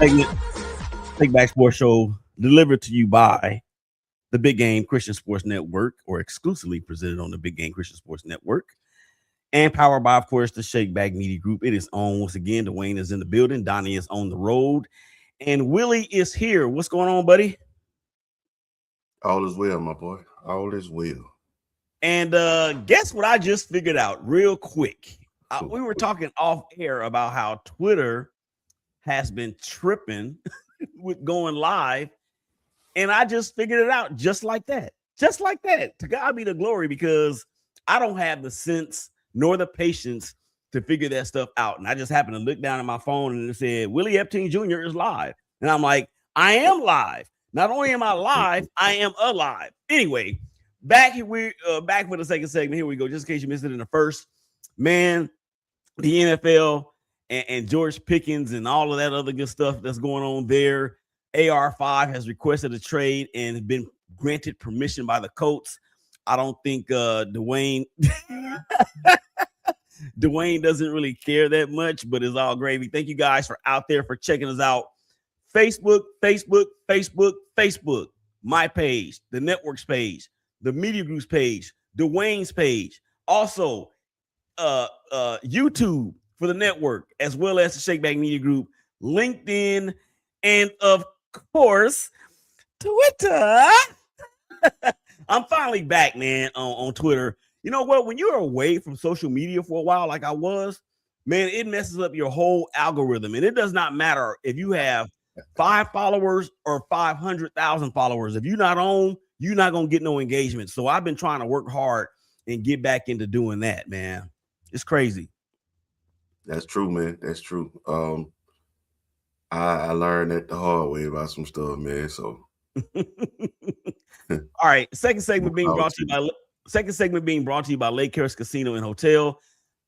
segment, ShakeBack Sports Show, delivered to you by the Big Game Christian Sports Network, or exclusively presented on the Big Game Christian Sports Network, and powered by, of course, the ShakeBack Media Group. It is on once again. Dwayne is in the building. Donny is on the road, and Willie is here. What's going on, buddy? All is well, my boy. All is well. And guess what I just figured out real quick? We were talking off air about how Twitter has been tripping with going live, and I just figured it out just like that. Just like that. To God be the glory, because I don't have the sense nor the patience to figure that stuff out. And I just happened to look down at my phone and it said, Willie Epting Jr. is live. And I'm like, I am live. Not only am I live, I am alive. Anyway, back for the second segment. Here we go. Just in case you missed it in the first. Man, the NFL and George Pickens and all of that other good stuff that's going on there. AR5 has requested a trade and has been granted permission by the Colts. I don't think Dwayne doesn't really care that much, but it's all gravy. Thank you guys for out there for checking us out. Facebook, my page, the network's page, the media group's page, Dwayne's page, also YouTube for the network, as well as the ShakeBack Media Group, LinkedIn, and of course, Twitter. I'm finally back, man, on Twitter. You know what? When you're away from social media for a while, like I was, man, it messes up your whole algorithm. And it does not matter if you have 5 followers or 500,000 followers. If you're not on, you're not going to get no engagement. So I've been trying to work hard and get back into doing that, man. It's crazy. That's true, man. That's true. I learned that the hard way about some stuff, man. So all right. Second segment being brought to you by Lake Crest Casino and Hotel.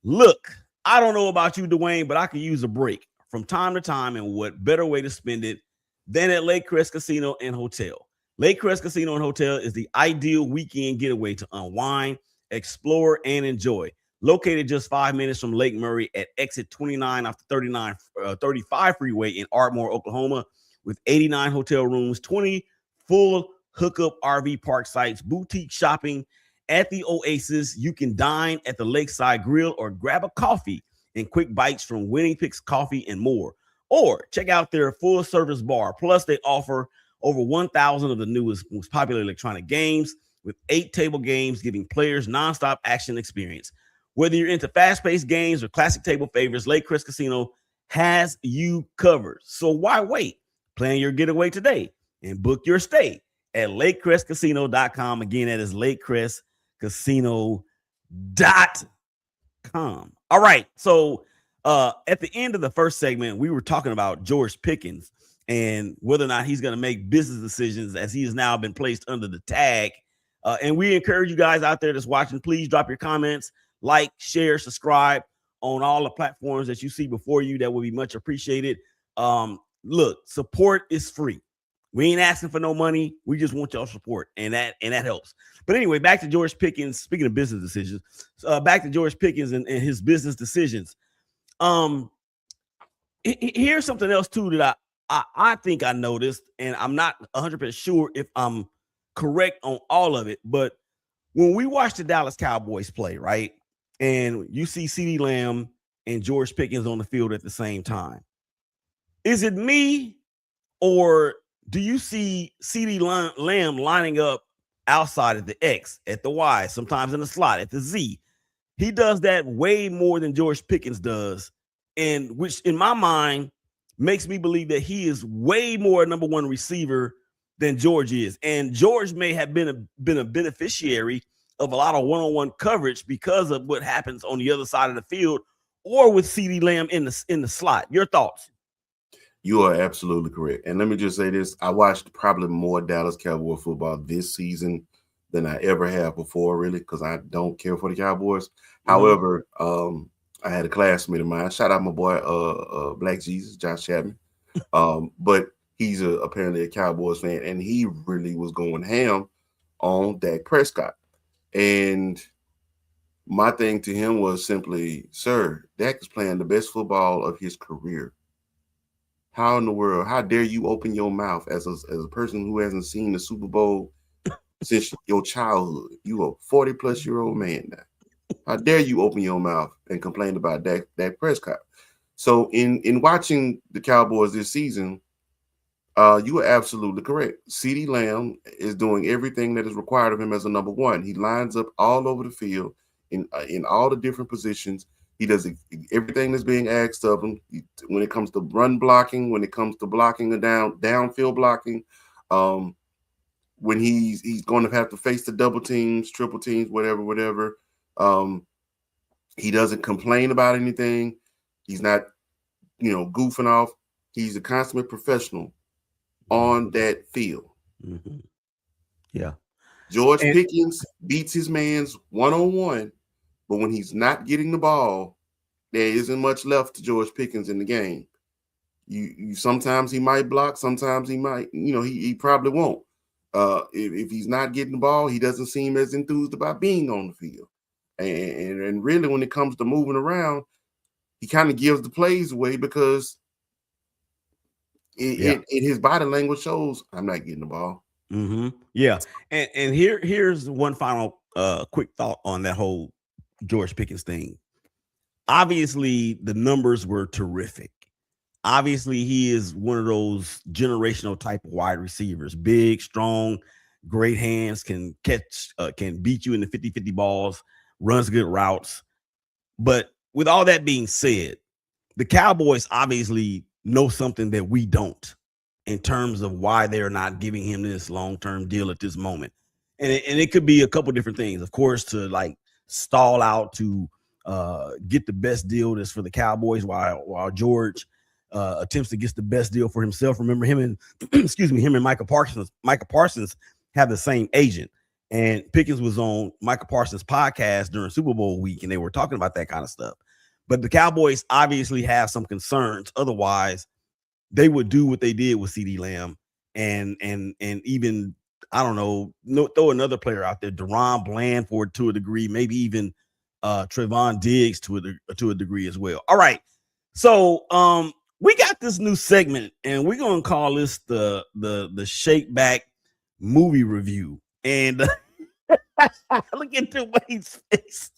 Look, I don't know about you, Dwayne, but I could use a break from time to time, and what better way to spend it than at Lake Crest Casino and Hotel. Lake Crest Casino and Hotel is the ideal weekend getaway to unwind, explore, and enjoy. Located just 5 minutes from Lake Murray at exit 29 off the 35 freeway in Ardmore, Oklahoma, with 89 hotel rooms, 20 full hookup RV park sites, boutique shopping at the Oasis. You can dine at the Lakeside Grill or grab a coffee and quick bites from Winning Picks Coffee and more. Or check out their full service bar. Plus, they offer over 1,000 of the newest, most popular electronic games with 8 table games, giving players nonstop action experience. Whether you're into fast-paced games or classic table favorites, Lake Crest Casino has you covered. So why wait? Plan your getaway today and book your stay at lakecrestcasino.com. Again, that is lakecrestcasino.com. All right. So at the end of the first segment, we were talking about George Pickens and whether or not he's going to make business decisions, as he has now been placed under the tag. And we encourage you guys out there that's watching, please drop your comments, like, share, subscribe on all the platforms that you see before you. That would be much appreciated. Look, support is free. We ain't asking for no money. We just want y'all support, and that helps. But anyway, back to George Pickens. Speaking of business decisions, back to George Pickens and his business decisions. Here's something else too that I think I noticed, and I'm not 100% sure if I'm correct on all of it. But when we watch the Dallas Cowboys play, right, and you see CeeDee Lamb and George Pickens on the field at the same time, is it me, or do you see CeeDee Lamb lining up outside at the X, at the Y, sometimes in the slot, at the Z? He does that way more than George Pickens does, and which in my mind makes me believe that he is way more number one receiver than George is. And George may have been a beneficiary of a lot of one-on-one coverage because of what happens on the other side of the field, or with CeeDee Lamb in the slot. Your thoughts? You are absolutely correct. And let me just say this. I watched probably more Dallas Cowboy football this season than I ever have before, really, because I don't care for the Cowboys. Mm-hmm. However, I had a classmate of mine. Shout out my boy, Black Jesus, Josh Chapman. But he's apparently a Cowboys fan, and he really was going ham on Dak Prescott. And my thing to him was simply, sir, Dak is playing the best football of his career. How in the world? How dare you open your mouth as a person who hasn't seen the Super Bowl since your childhood? You a 40-plus-year-old man now. How dare you open your mouth and complain about Dak Prescott? So in watching the Cowboys this season, you are absolutely correct. CeeDee Lamb is doing everything that is required of him as a number one. He lines up all over the field in all the different positions. He does everything that's being asked of him. When it comes to run blocking, when it comes to blocking the downfield blocking, when he's going to have to face the double teams, triple teams, whatever. He doesn't complain about anything. He's not, goofing off. He's a consummate professional on that field. Mm-hmm. Yeah. George Pickens beats his man's one-on-one, but when he's not getting the ball, there isn't much left to George Pickens in the game. You sometimes he might block, sometimes he might, he probably won't. If he's not getting the ball, he doesn't seem as enthused about being on the field. And really, when it comes to moving around, he kind of gives the plays away because his body language shows I'm not getting the ball. Mm-hmm. Yeah. And here's one final quick thought on that whole George Pickens thing. Obviously, the numbers were terrific. Obviously, he is one of those generational type of wide receivers. Big, strong, great hands, can catch, can beat you in the 50-50 balls, runs good routes. But with all that being said, the Cowboys obviously know something that we don't in terms of why they're not giving him this long-term deal at this moment. And it could be a couple different things. Of course, to like stall out to get the best deal that's for the Cowboys while George attempts to get the best deal for himself. Remember him and him and Micah Parsons have the same agent. And Pickens was on Micah Parsons' podcast during Super Bowl week, and they were talking about that kind of stuff. But the Cowboys obviously have some concerns. Otherwise, they would do what they did with CeeDee Lamb and even, I don't know, throw another player out there, Deron Blandford to a degree, maybe even Trevon Diggs to a degree as well. All right. So we got this new segment, and we're gonna call this the ShakeBack movie review. And look at Dwayne's face.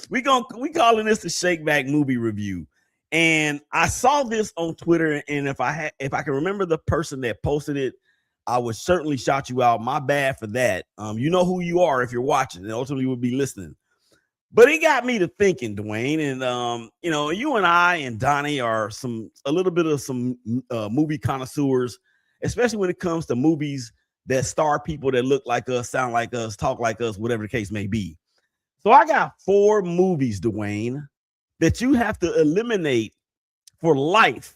We calling this the ShakeBack movie review. And I saw this on Twitter, and if I can remember the person that posted it, I would certainly shout you out. My bad for that. You know who you are if you're watching, and ultimately would be listening. But it got me to thinking, Dwayne, and you and I and Donny are a little bit of some movie connoisseurs, especially when it comes to movies that star people that look like us, sound like us, talk like us, whatever the case may be. So I got 4 movies, Dwayne, that you have to eliminate for life.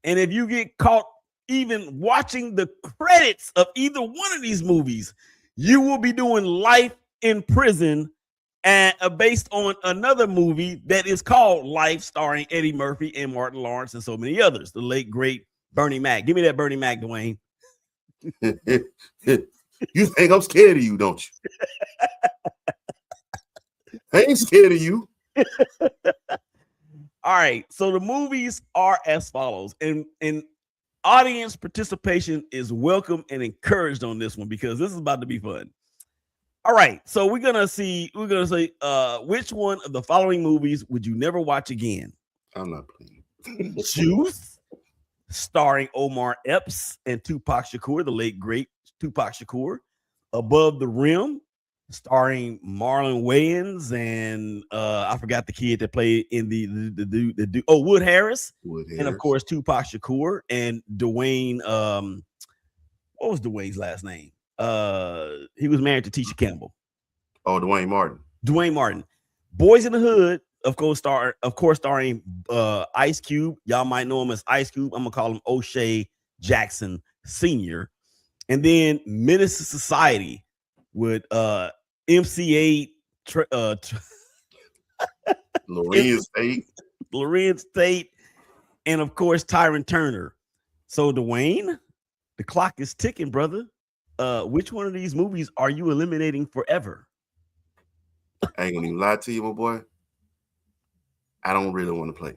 And if you get caught even watching the credits of either one of these movies, you will be doing life in prison, and based on another movie that is called Life, starring Eddie Murphy and Martin Lawrence and so many others, the late, great Bernie Mac. Give me that Bernie Mac, Dwayne. You think I'm scared of you, don't you? I ain't scared of you. All right. So the movies are as follows. And audience participation is welcome and encouraged on this one because this is about to be fun. All right. So we're gonna say which one of the following movies would you never watch again? I'm not playing. Juice, starring Omar Epps and Tupac Shakur, the late great Tupac Shakur. Above the Rim, starring Marlon Wayans and I forgot the kid that played in the Wood Harris. And of course Tupac Shakur and Dwayne. What was Dwayne's last name? He was married to Tisha Campbell. Oh, Dwayne Martin. Boys in the Hood, of course, starring Ice Cube. Y'all might know him as Ice Cube. I'm gonna call him O'Shea Jackson Sr. And then Menace to Society with MC8, Lorenz Tate, and of course Tyron Turner. So Dwayne, the clock is ticking, brother. Which one of these movies are you eliminating forever? I ain't gonna even lie to you, my boy. I don't really want to play.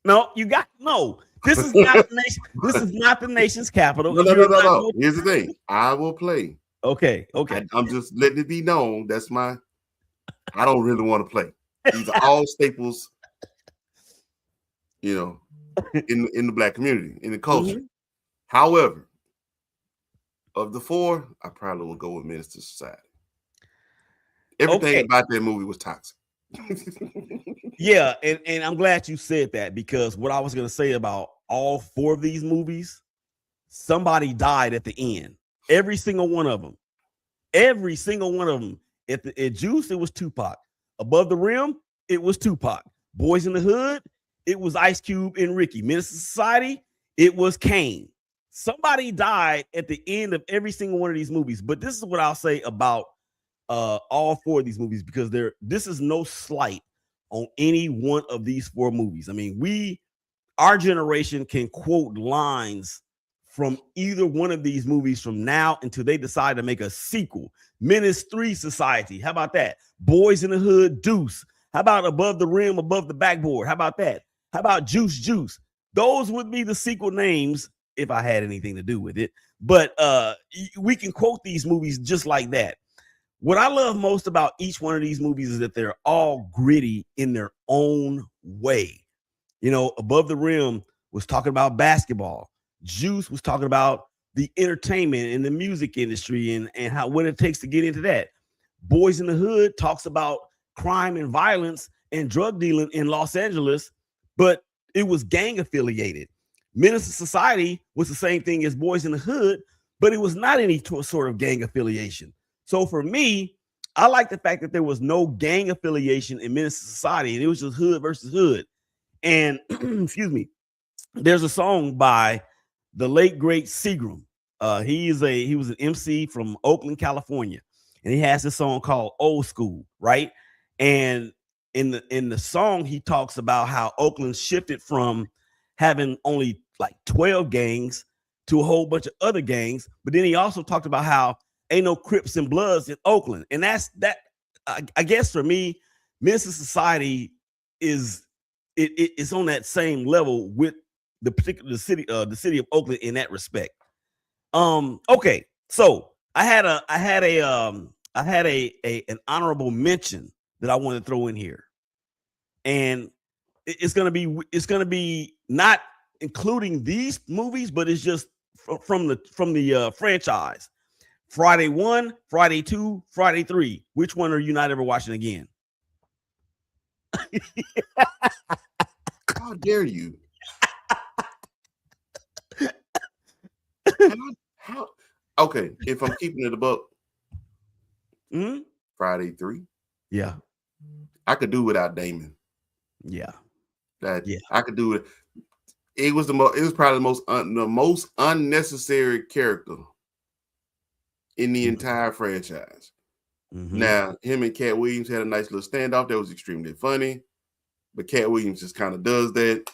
No, you got no. This is not the nation. This is not the nation's capital. No. Here's the thing. I will play. Okay. I'm just letting it be known. I don't really want to play. These are all staples, in the Black community, in the culture. Mm-hmm. However, of the four, I probably will go with Menace to Society. Everything about that movie was toxic. Yeah, and I'm glad you said that, because what I was going to say about all four of these movies, somebody died at the end. Every single one of them. Every single one of them. At Juice, it was Tupac. Above the Rim, it was Tupac. Boys in the Hood, it was Ice Cube and Ricky. Menace to Society, it was Kane. Somebody died at the end of every single one of these movies. But this is what I'll say about all four of these movies, because this is no slight on any one of these four movies. I mean, our generation can quote lines from either one of these movies from now until they decide to make a sequel. Menace 3 Society, how about that? Boys in the Hood, Deuce. How about Above the Rim, Above the Backboard? How about that? How about Juice? Those would be the sequel names if I had anything to do with it. But we can quote these movies just like that. What I love most about each one of these movies is that they're all gritty in their own way. Above the Rim was talking about basketball. Juice was talking about the entertainment and the music industry and what it takes to get into that. Boys in the Hood talks about crime and violence and drug dealing in Los Angeles, but it was gang affiliated. Menace to Society was the same thing as Boys in the Hood, but it was not any sort of gang affiliation. So for me, I like the fact that there was no gang affiliation in Menace to Society, and it was just hood versus hood. And excuse me, there's a song by the late great Seagram. He was an MC from Oakland, California, and he has this song called Old School, right? And in the song, he talks about how Oakland shifted from having only like 12 gangs to a whole bunch of other gangs. But then he also talked about how ain't no Crips and Bloods in Oakland. And that's that. I guess for me, Menace to Society is on that same level with the city of Oakland in that respect. Okay, so I had an honorable mention that I want to throw in here, and it's gonna be not including these movies, but it's just from the franchise. Friday 1, Friday 2, Friday 3. Which one are you not ever watching again? How dare you? How? Okay, if I'm keeping it a buck, Friday 3. Yeah, I could do without Damon. Yeah, I could do it. It was probably the most unnecessary character in the entire franchise. Now, him and Cat Williams had a nice little standoff that was extremely funny, but Cat Williams just kind of does that,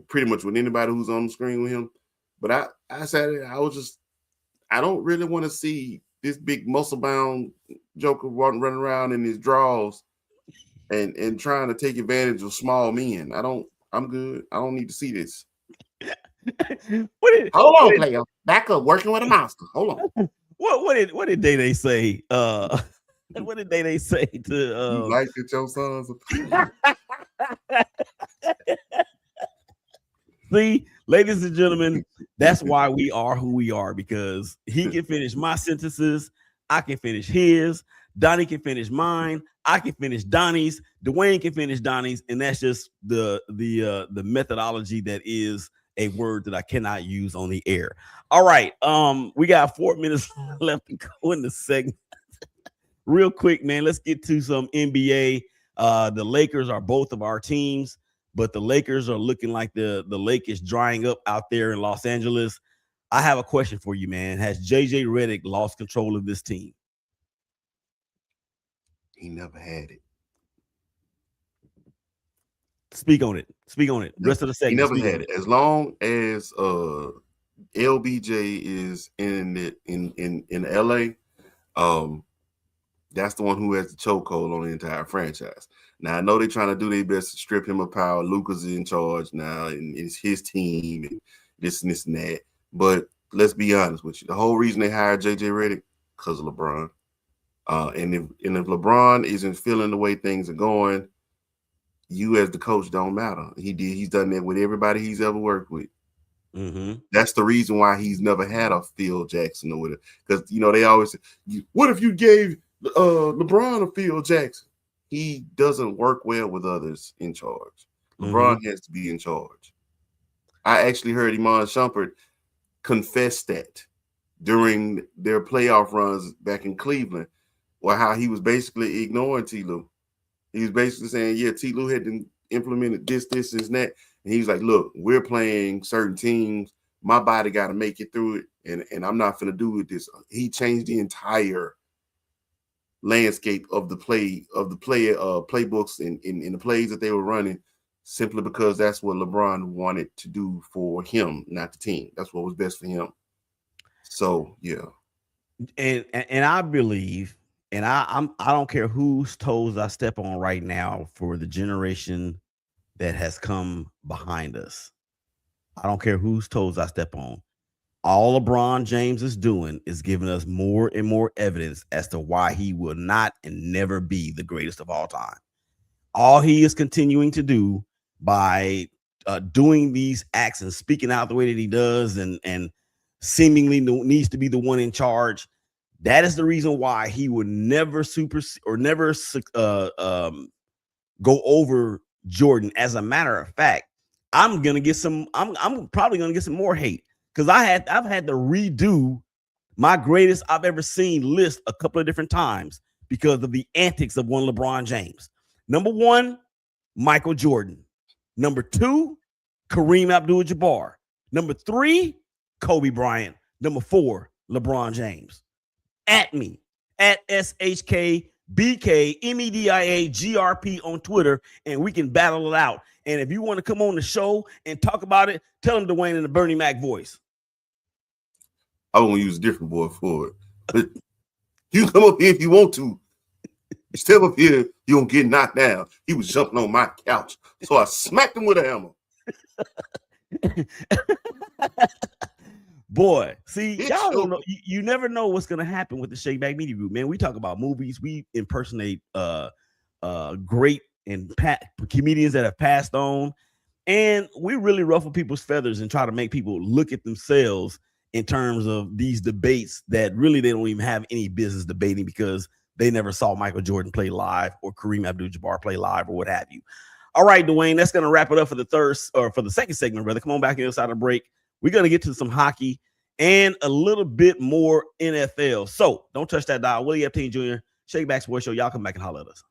pretty much with anybody who's on the screen with him. But I said I don't really want to see this big muscle-bound Joker running around in his drawers and trying to take advantage of small men. I'm good. I don't need to see this. Hold on, player. Back up, working with a monster. Hold on. What did they say? What did they say to you like it, your sons? See, ladies and gentlemen, that's why we are who we are, because he can finish my sentences, I can finish his, Donny can finish mine, I can finish Donny's, Dwayne can finish Donny's, and that's just the methodology that is a word that I cannot use on the air. All right, we got 4 minutes left to go in the segment. Real quick, man, let's get to some NBA. The Lakers are both of our teams, but the Lakers are looking like the lake is drying up out there in Los Angeles. I have a question for you, man. Has JJ Redick lost control of this team? He never had it. Speak on it. Rest of the segment. He never had it. As long as LBJ is in LA, That's the one who has the chokehold on the entire franchise. Now, I know they're trying to do their best to strip him of power. Lucas is in charge now, and it's his team, and this and that. But let's be honest with you. The whole reason they hired J.J. Redick, because of LeBron. And if LeBron isn't feeling the way things are going, you as the coach don't matter. He's done that with everybody he's ever worked with. Mm-hmm. That's the reason why he's never had a Phil Jackson or whatever. Because they always say, "What if you gave LeBron a Phil Jackson?" He doesn't work well with others in charge. LeBron has to be in charge. I actually heard Iman Shumpert confess that during their playoff runs back in Cleveland, or how he was basically ignoring T. Lue. He was basically saying, "Yeah, T. Lue had implemented this, and that." And he's like, "Look, we're playing certain teams. My body got to make it through it, and I'm not going to do it this." He changed the entire landscape of the playbooks and in the plays that they were running, simply because that's what LeBron wanted to do for him, not the team. That's what was best for him. So yeah, and I believe, and I don't care whose toes I step on right now for the generation that has come behind us. I don't care whose toes I step on. All LeBron James is doing is giving us more and more evidence as to why he will not and never be the greatest of all time. All he is continuing to do by doing these acts and speaking out the way that he does and seemingly needs to be the one in charge. That is the reason why he would never go over Jordan. As a matter of fact, I'm probably gonna get some more hate because I've had to redo my greatest I've ever seen list a couple of different times because of the antics of one LeBron James. Number 1, Michael Jordan. Number 2, Kareem Abdul-Jabbar. Number 3, Kobe Bryant. Number 4, LeBron James. At me at SHKBKMEDIAGRP on Twitter, and we can battle it out. And if you want to come on the show and talk about it, tell him Dwayne in the Bernie Mac voice. I won't use a different boy for it. But you come up here if you want to. Step up here, you don't get knocked down. He was jumping on my couch, so I smacked him with a hammer. Boy, see, y'all don't know. You never know what's gonna happen with the ShakeBack Media Group, man. We talk about movies. We impersonate great and comedians that have passed on, and we really ruffle people's feathers and try to make people look at themselves in terms of these debates that really they don't even have any business debating because they never saw Michael Jordan play live or Kareem Abdul-Jabbar play live or what have you. All right, Dwayne, that's gonna wrap it up for the second segment, brother. Come on back inside the break. We're going to get to some hockey and a little bit more NFL. So don't touch that dial. Willie Epting Jr., ShakeBack Sports Show. Y'all come back and holler at us.